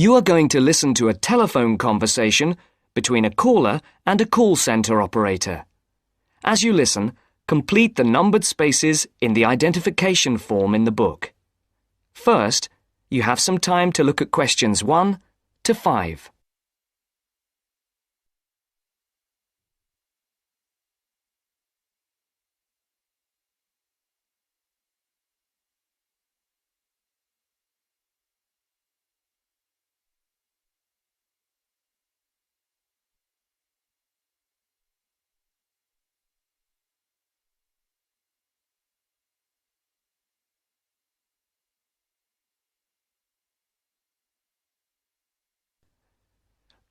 You are going to listen to a telephone conversation between a caller and a call centre operator. As you listen, complete the numbered spaces in the identification form in the book. First, you have some time to look at questions 1 to 5.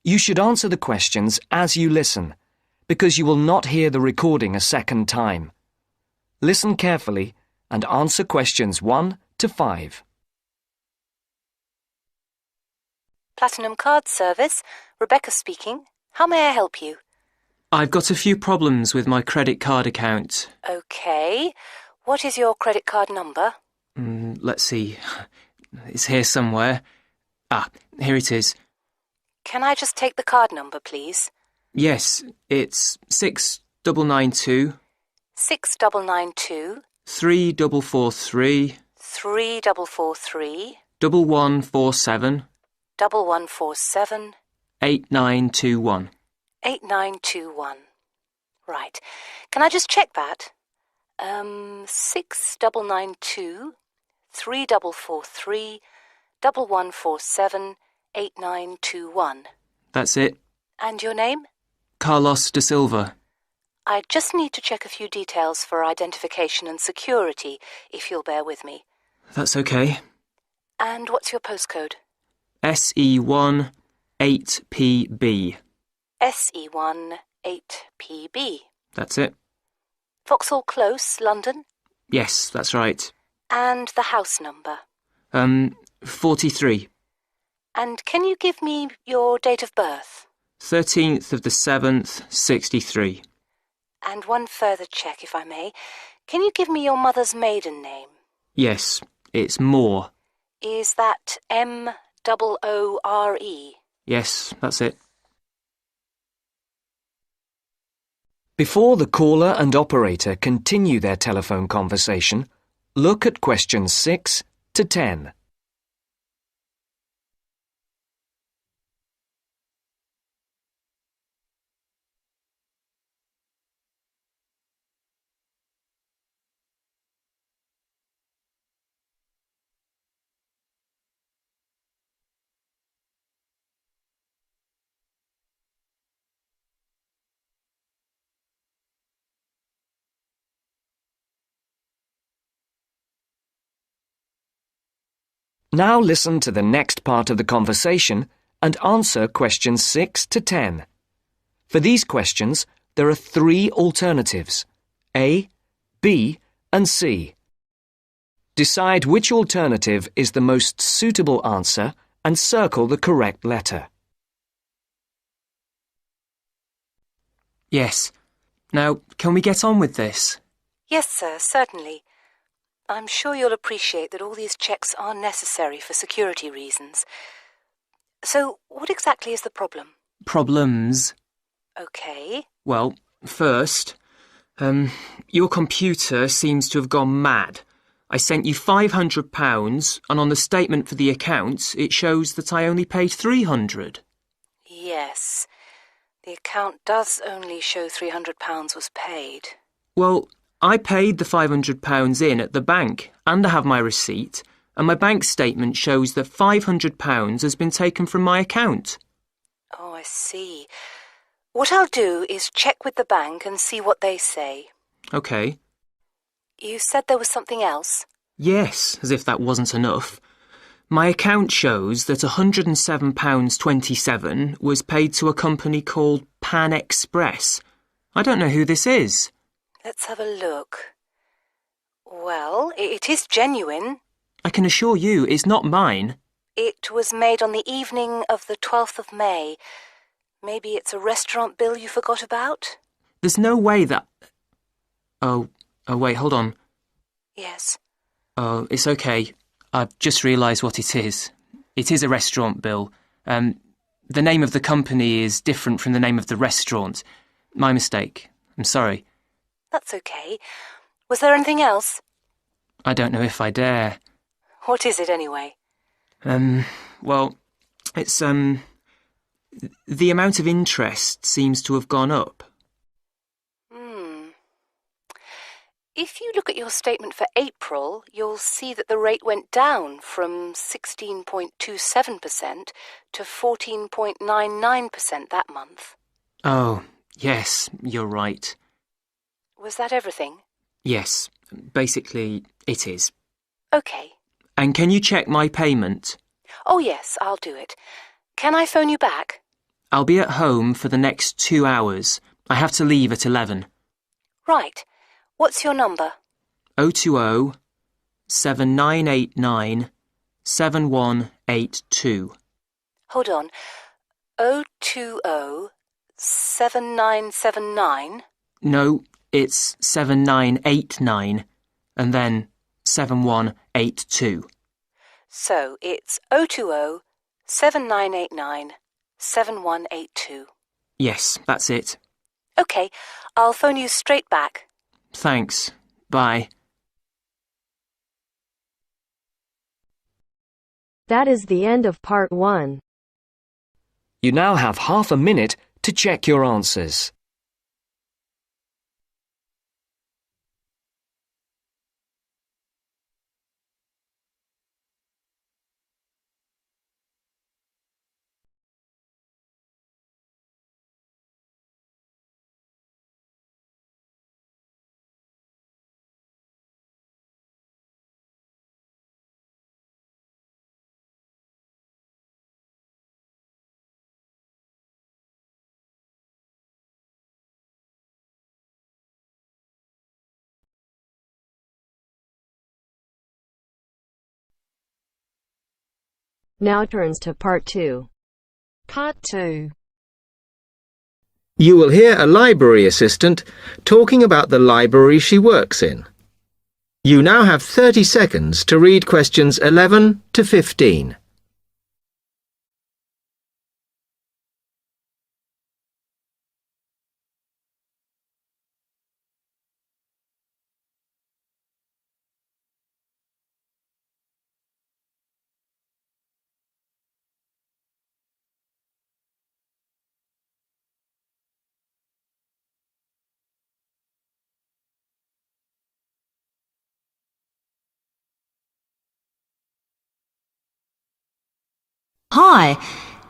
You should answer the questions as you listen, because you will not hear the recording a second time. Listen carefully and answer questions 1 to 5. Platinum Card Service, Rebecca speaking. How may I help you? I've got a few problems with my credit card account. Okay. What is your credit card number? Let's see. It's here somewhere. Here it is. Can I just take the card number, please? Yes, it's 6992 6992 3443 3443 1147 1147 8921. 8921. Right. Can I just check that? 6992 3443 1147 8921. That's it. And your name? Carlos da Silva. I just need to check a few details for identification and security, if you'll bear with me. That's okay. And what's your postcode? SE1 8PB. SE1 8PB. That's it. Vauxhall Close, London? Yes, that's right. And the house number? 43. And can you give me your date of birth? 13th of the 7th, 63. And one further check, if I may. Can you give me your mother's maiden name? Yes, it's Moore. Is that Moore? Yes, that's it. Before the caller and operator continue their telephone conversation, look at questions 6 to 10. Now listen to the next part of the conversation and answer questions 6 to 10. For these questions, there are 3 alternatives: A, B, and C. Decide which alternative is the most suitable answer and circle the correct letter. Yes. Now, can we get on with this? Yes, sir, certainly. I'm sure you'll appreciate that all these checks are necessary for security reasons. So, what exactly is the problem? Problems? Okay. Well, first, your computer seems to have gone mad. I sent you £500 and on the statement for the account it shows that I only paid £300. Yes. The account does only show £300 was paid. Well, I paid the £500 in at the bank and I have my receipt, and my bank statement shows that £500 has been taken from my account. Oh, I see. What I'll do is check with the bank and see what they say. OK. You said there was something else? Yes, as if that wasn't enough. My account shows that £107.27 was paid to a company called Pan Express. I don't know who this is. Let's have a look. Well, it is genuine. I can assure you it's not mine. It was made on the evening of the 12th of May. Maybe it's a restaurant bill you forgot about? There's no way that... Oh, wait, hold on. Yes. Oh, it's okay. I've just realised what it is. It is a restaurant bill. The name of the company is different from the name of the restaurant. My mistake. I'm sorry. That's okay. Was there anything else? I don't know if I dare. What is it anyway? Well, it's, the amount of interest seems to have gone up. If you look at your statement for April, you'll see that the rate went down from 16.27% to 14.99% that month. Oh, yes, you're right. Was that everything? Yes, basically it is. Okay. And can you check my payment? Oh yes, I'll do it. Can I phone you back? I'll be at home for the next 2 hours. I have to leave at 11. Right. What's your number? 020 7989 7182. Hold on. 020 7979? No, it's 7989 and then 7182. So it's 020 7989 7182. Yes, that's it. Okay, I'll phone you straight back. Thanks. Bye. That is the end of part 1. You now have half a minute to check your answers. Now turns to part 2. Part 2. You will hear a library assistant talking about the library she works in. You now have 30 seconds to read questions 11 to 15. Hi,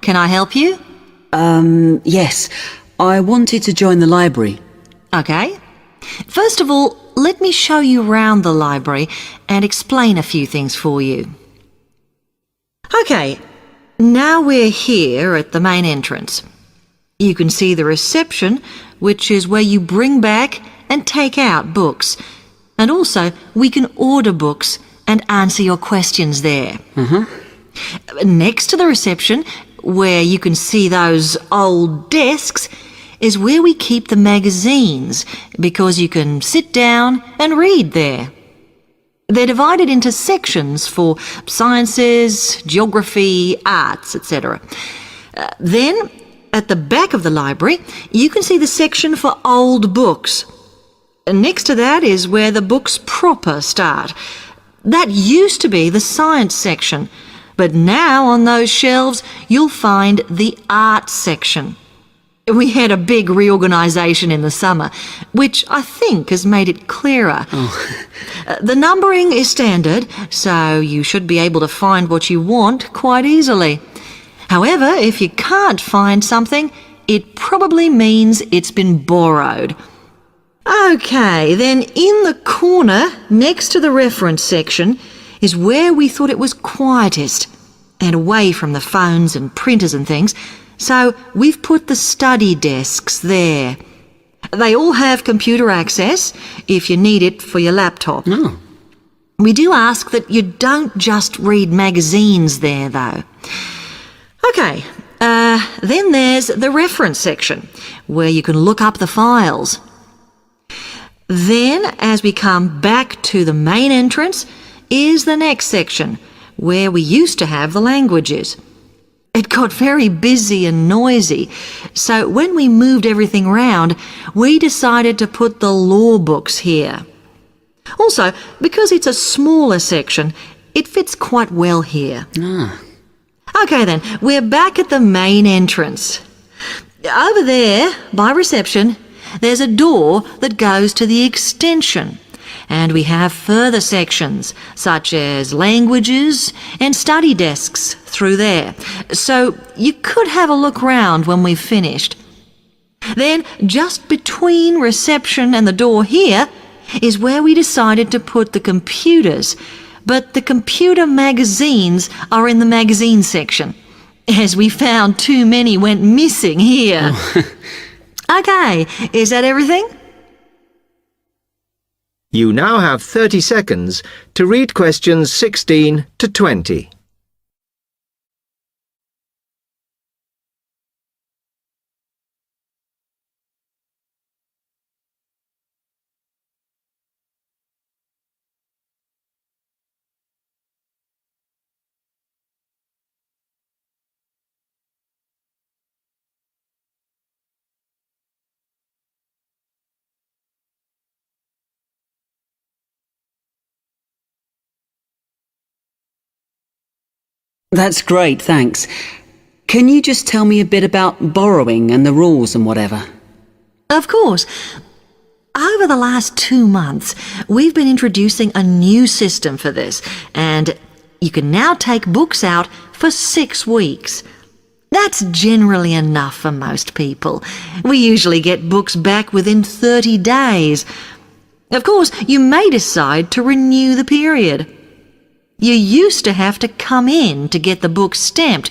can I help you? Yes. I wanted to join the library. Okay. First of all, let me show you around the library and explain a few things for you. Okay, now we're here at the main entrance. You can see the reception, which is where you bring back and take out books. And also, we can order books and answer your questions there. Next to the reception, where you can see those old desks, is where we keep the magazines, because you can sit down and read there. They're divided into sections for sciences, geography, arts, etc. Then, at the back of the library, you can see the section for old books. Next to that is where the books proper start. That used to be the science section, but now on those shelves you'll find the art section. We had a big reorganisation in the summer, which I think has made it clearer. The numbering is standard, so you should be able to find what you want quite easily. However, if you can't find something, it probably means it's been borrowed. Okay, then in the corner next to the reference section is where we thought it was quietest and away from the phones and printers and things, so we've put the study desks there. They all have computer access if you need it for your laptop. We do ask that you don't just read magazines there, though. Okay, then there's the reference section, where you can look up the files. Then, as we come back to the main entrance, is the next section, where we used to have the languages. It got very busy and noisy, so when we moved everything round, we decided to put the law books here. Also, because it's a smaller section, it fits quite well here. OK then, we're back at the main entrance. Over there, by reception, there's a door that goes to the extension. And we have further sections, such as languages and study desks through there. So you could have a look round when we've finished. Then, just between reception and the door here, is where we decided to put the computers. But the computer magazines are in the magazine section, as we found too many went missing here. OK, is that everything? You now have 30 seconds to read questions 16 to 20. That's great, thanks. Can you just tell me a bit about borrowing and the rules and whatever? Of course. Over the last 2 months, we've been introducing a new system for this, and you can now take books out for 6 weeks. That's generally enough for most people. We usually get books back within 30 days. Of course, you may decide to renew the period. You used to have to come in to get the book stamped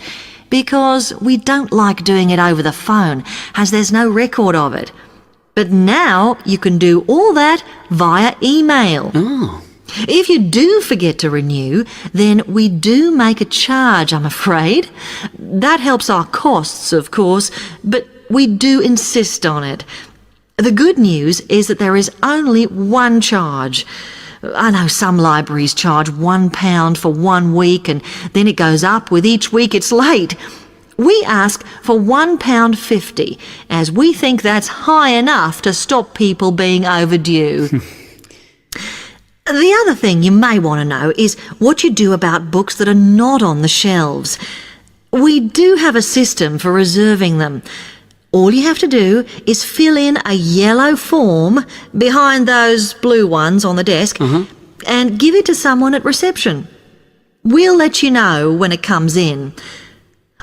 because we don't like doing it over the phone, as there's no record of it. But now you can do all that via email. If you do forget to renew, then we do make a charge, I'm afraid. That helps our costs, of course, but we do insist on it. The good news is that there is only one charge. I know some libraries charge £1 for 1 week and then it goes up with each week it's late. We ask for £1.50 as we think that's high enough to stop people being overdue. The other thing you may want to know is what you do about books that are not on the shelves. We do have a system for reserving them. All you have to do is fill in a yellow form behind those blue ones on the desk and give it to someone at reception. We'll let you know when it comes in.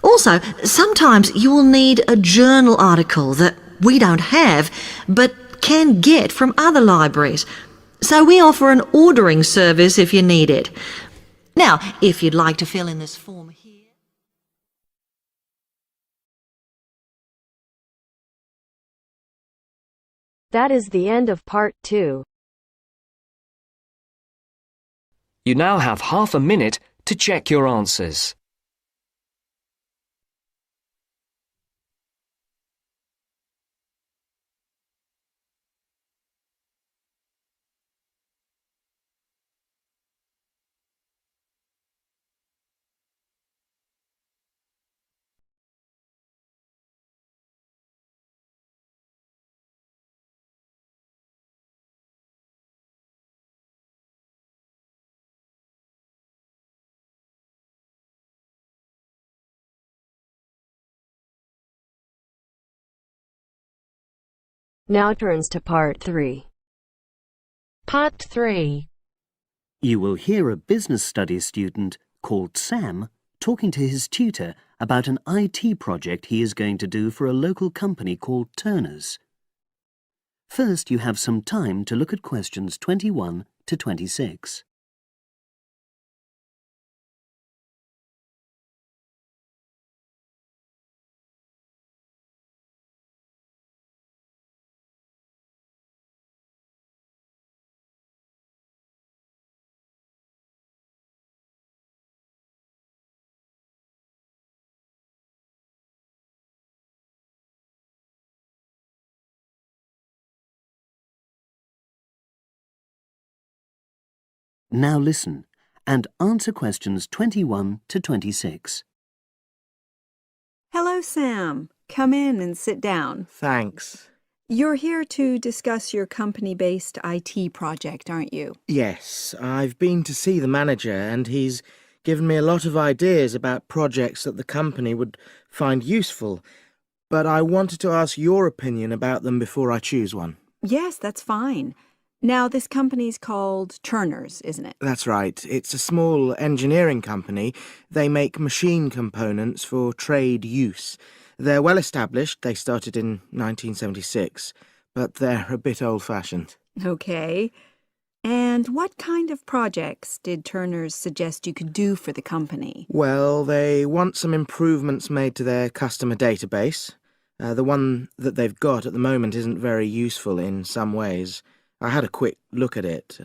Also, sometimes you will need a journal article that we don't have but can get from other libraries. So we offer an ordering service if you need it. Now, if you'd like to fill in this form here. That is the end of part 2. You now have half a minute to check your answers. Now turns to part 3. Part 3. You will hear a business studies student called Sam talking to his tutor about an IT project he is going to do for a local company called Turner's. First, you have some time to look at questions 21 to 26. Now listen and answer questions 21 to 26. Hello, Sam. Come in and sit down. Thanks. You're here to discuss your company-based IT project, aren't you? Yes, I've been to see the manager and he's given me a lot of ideas about projects that the company would find useful, but I wanted to ask your opinion about them before I choose one. Yes, that's fine. Now, this company's called Turner's, isn't it? That's right. It's a small engineering company. They make machine components for trade use. They're well established. They started in 1976, but they're a bit old-fashioned. Okay. And what kind of projects did Turner's suggest you could do for the company? Well, they want some improvements made to their customer database. The one that they've got at the moment isn't very useful in some ways. I had a quick look at it.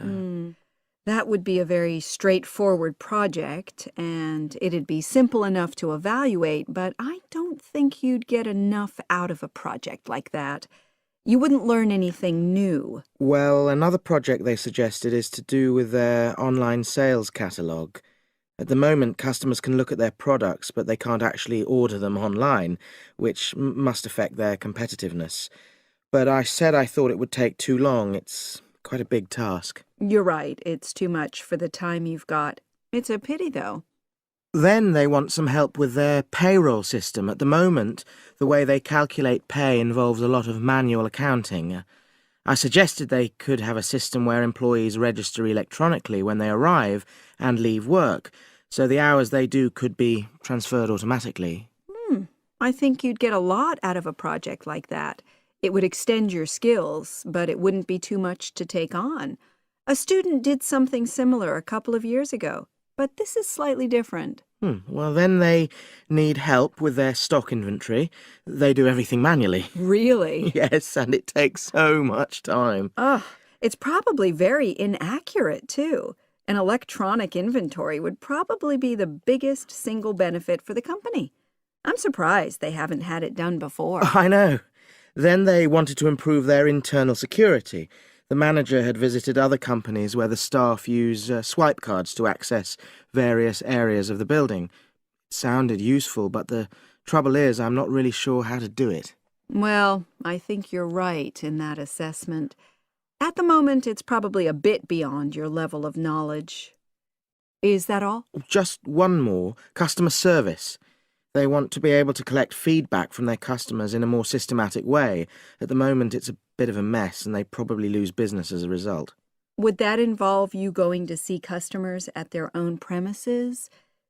That would be a very straightforward project, and it'd be simple enough to evaluate, but I don't think you'd get enough out of a project like that. You wouldn't learn anything new. Well, another project they suggested is to do with their online sales catalogue. At the moment, customers can look at their products, but they can't actually order them online, which must affect their competitiveness. But I said I thought it would take too long. It's quite a big task. You're right. It's too much for the time you've got. It's a pity, though. Then they want some help with their payroll system. At the moment, the way they calculate pay involves a lot of manual accounting. I suggested they could have a system where employees register electronically when they arrive and leave work, so the hours they do could be transferred automatically. I think you'd get a lot out of a project like that. It would extend your skills, but it wouldn't be too much to take on. A student did something similar a couple of years ago, but this is slightly different. Well, then they need help with their stock inventory. They do everything manually. Really? Yes, and it takes so much time. It's probably very inaccurate, too. An electronic inventory would probably be the biggest single benefit for the company. I'm surprised they haven't had it done before. I know. Then they wanted to improve their internal security. The manager had visited other companies where the staff use swipe cards to access various areas of the building. It sounded useful, but the trouble is I'm not really sure how to do it. Well, I think you're right in that assessment. At the moment, it's probably a bit beyond your level of knowledge. Is that all? Just one more. Customer service. They want to be able to collect feedback from their customers in a more systematic way. At the moment, it's a bit of a mess, and they probably lose business as a result. Would that involve you going to see customers at their own premises?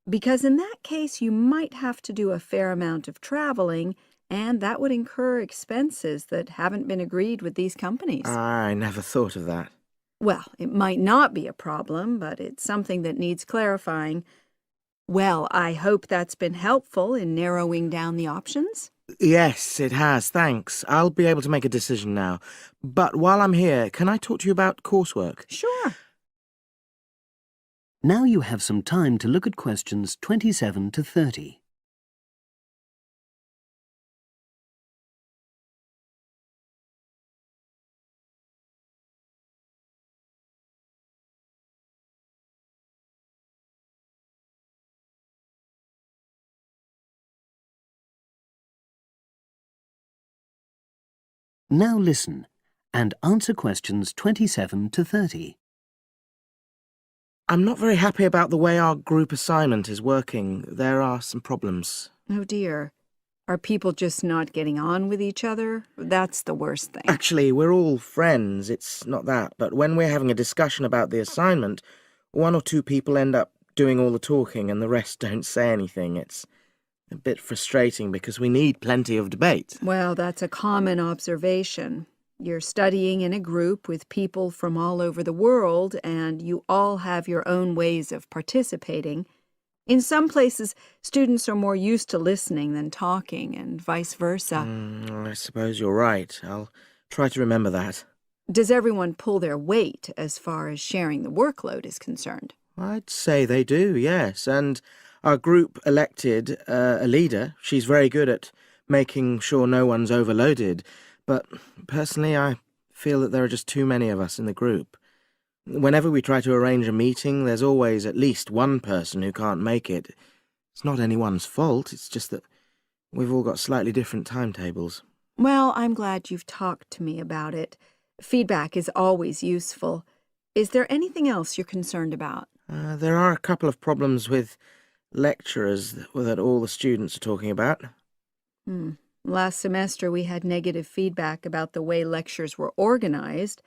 Because in that case, you might have to do a fair amount of traveling, and that would incur expenses that haven't been agreed with these companies. I never thought of that. Well, it might not be a problem, but it's something that needs clarifying. Well, I hope that's been helpful in narrowing down the options. Yes, it has, thanks. I'll be able to make a decision now. But while I'm here, can I talk to you about coursework? Sure. Now you have some time to look at questions 27 to 30. Now listen and answer questions 27 to 30. I'm not very happy about the way our group assignment is working. There are some problems. Oh dear. Are people just not getting on with each other? That's the worst thing. Actually, we're all friends. It's not that. But when we're having a discussion about the assignment, one or two people end up doing all the talking and the rest don't say anything. It's a bit frustrating because we need plenty of debate. Well, that's a common observation. You're studying in a group with people from all over the world, and you all have your own ways of participating. In some places, students are more used to listening than talking, and vice versa. I suppose you're right. I'll try to remember that. Does everyone pull their weight as far as sharing the workload is concerned? I'd say they do, yes. And our group elected a leader. She's very good at making sure no one's overloaded. But personally, I feel that there are just too many of us in the group. Whenever we try to arrange a meeting, there's always at least one person who can't make it. It's not anyone's fault, it's just that We've all got slightly different timetables. Well, I'm glad you've talked to me about it. Feedback is always useful. Is there anything else you're concerned about? There are a couple of problems with lecturers that all the students are talking about. Last semester we had negative feedback about the way lectures were organized.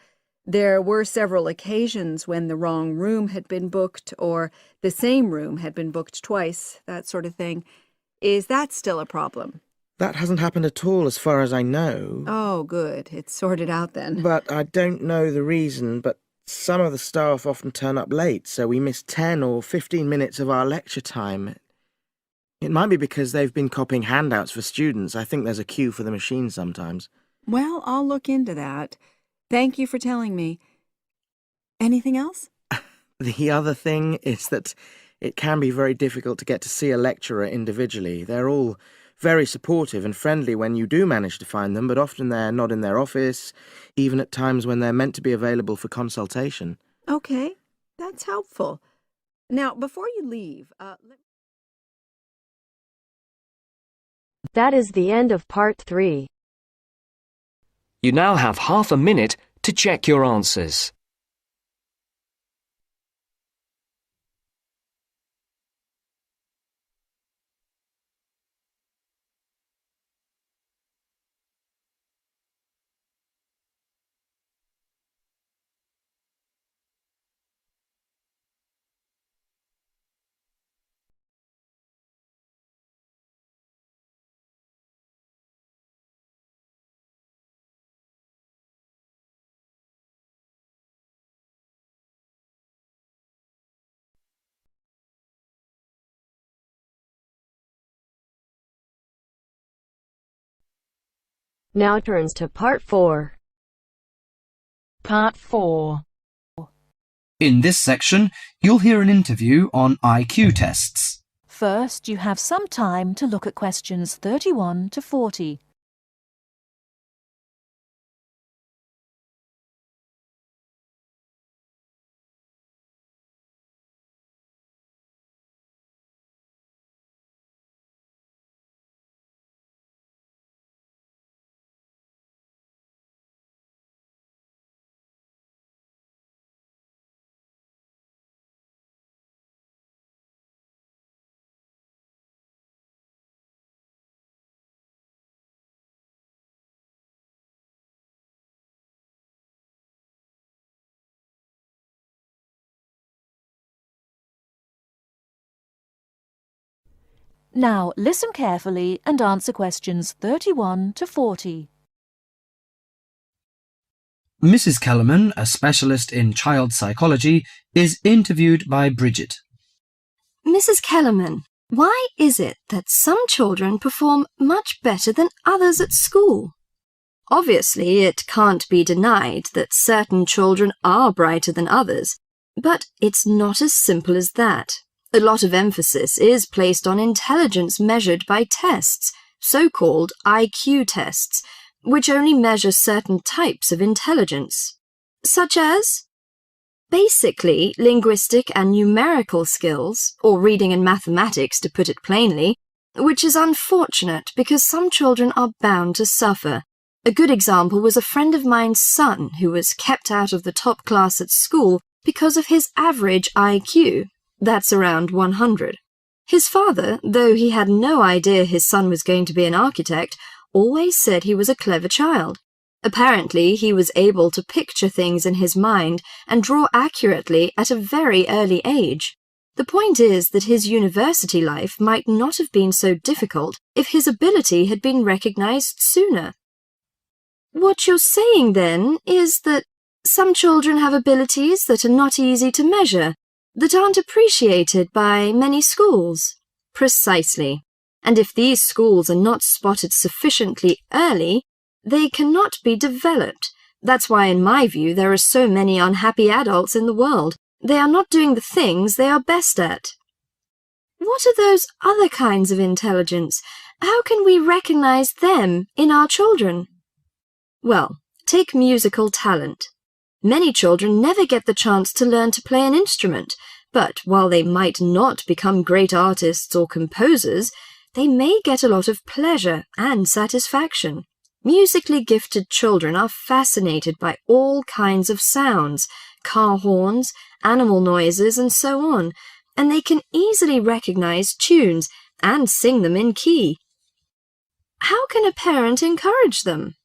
There were several occasions when the wrong room had been booked or the same room had been booked twice, that sort of thing. Is that still a problem? That hasn't happened at all as far as I know. Oh, good. It's sorted out then. But I don't know the reason, but some of the staff often turn up late, so we miss 10 or 15 minutes of our lecture time. It might be because they've been copying handouts for students. I think there's a queue for the machine sometimes. Well, I'll look into that. Thank you for telling me. Anything else? The other thing is that it can be very difficult to get to see a lecturer individually. They're all very supportive and friendly when you do manage to find them, but often they're not in their office, even at times when they're meant to be available for consultation. Okay, that's helpful. Now, before you leave, That is the end of part 3. You now have half a minute to check your answers. Now turns to part 4. Part 4. In this section, you'll hear an interview on IQ tests. First, you have some time to look at questions 31 to 40. Now, listen carefully and answer questions 31 to 40. Mrs. Kellerman, a specialist in child psychology, is interviewed by Bridget. Mrs. Kellerman, why is it that some children perform much better than others at school? Obviously, it can't be denied that certain children are brighter than others, but it's not as simple as that. A lot of emphasis is placed on intelligence measured by tests, so-called IQ tests, which only measure certain types of intelligence, such as basically linguistic and numerical skills, or reading and mathematics to put it plainly, which is unfortunate because some children are bound to suffer. A good example was a friend of mine's son who was kept out of the top class at school because of his average IQ. That's around 100. His father, though he had no idea his son was going to be an architect, always said he was a clever child. Apparently, he was able to picture things in his mind and draw accurately at a very early age. The point is that his university life might not have been so difficult if his ability had been recognized sooner. What you're saying, then, is that some children have abilities that are not easy to measure, that aren't appreciated by many schools. Precisely. And if these schools are not spotted sufficiently early, they cannot be developed. That's why, in my view, there are so many unhappy adults in the world. They are not doing the things they are best at. What are those other kinds of intelligence? How can we recognize them in our children? Well, take musical talent. Many children never get the chance to learn to play an instrument, but while they might not become great artists or composers, they may get a lot of pleasure and satisfaction. Musically gifted children are fascinated by all kinds of sounds, car horns, animal noises, and so on, and they can easily recognize tunes and sing them in key. How can a parent encourage them?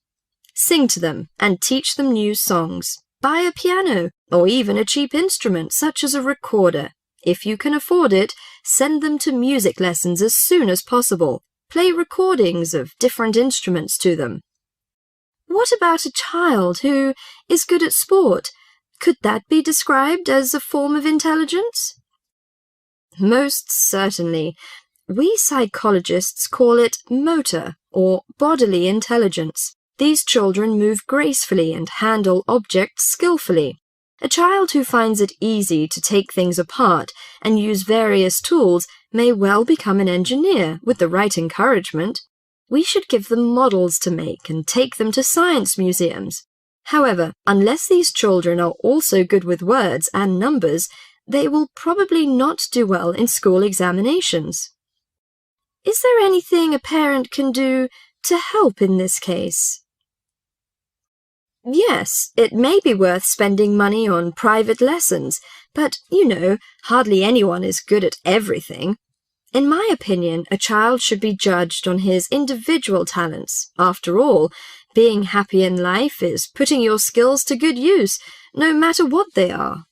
Sing to them and teach them new songs. Buy a piano or even a cheap instrument such as a recorder. If you can afford it, send them to music lessons as soon as possible. Play recordings of different instruments to them. What about a child who is good at sport? Could that be described as a form of intelligence? Most certainly. We psychologists call it motor or bodily intelligence. These children move gracefully and handle objects skillfully. A child who finds it easy to take things apart and use various tools may well become an engineer with the right encouragement. We should give them models to make and take them to science museums. However, unless these children are also good with words and numbers, they will probably not do well in school examinations. Is there anything a parent can do to help in this case? Yes, it may be worth spending money on private lessons, but, hardly anyone is good at everything. In my opinion, a child should be judged on his individual talents. After all, being happy in life is putting your skills to good use, no matter what they are.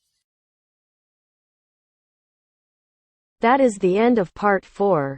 That is the end of part 4.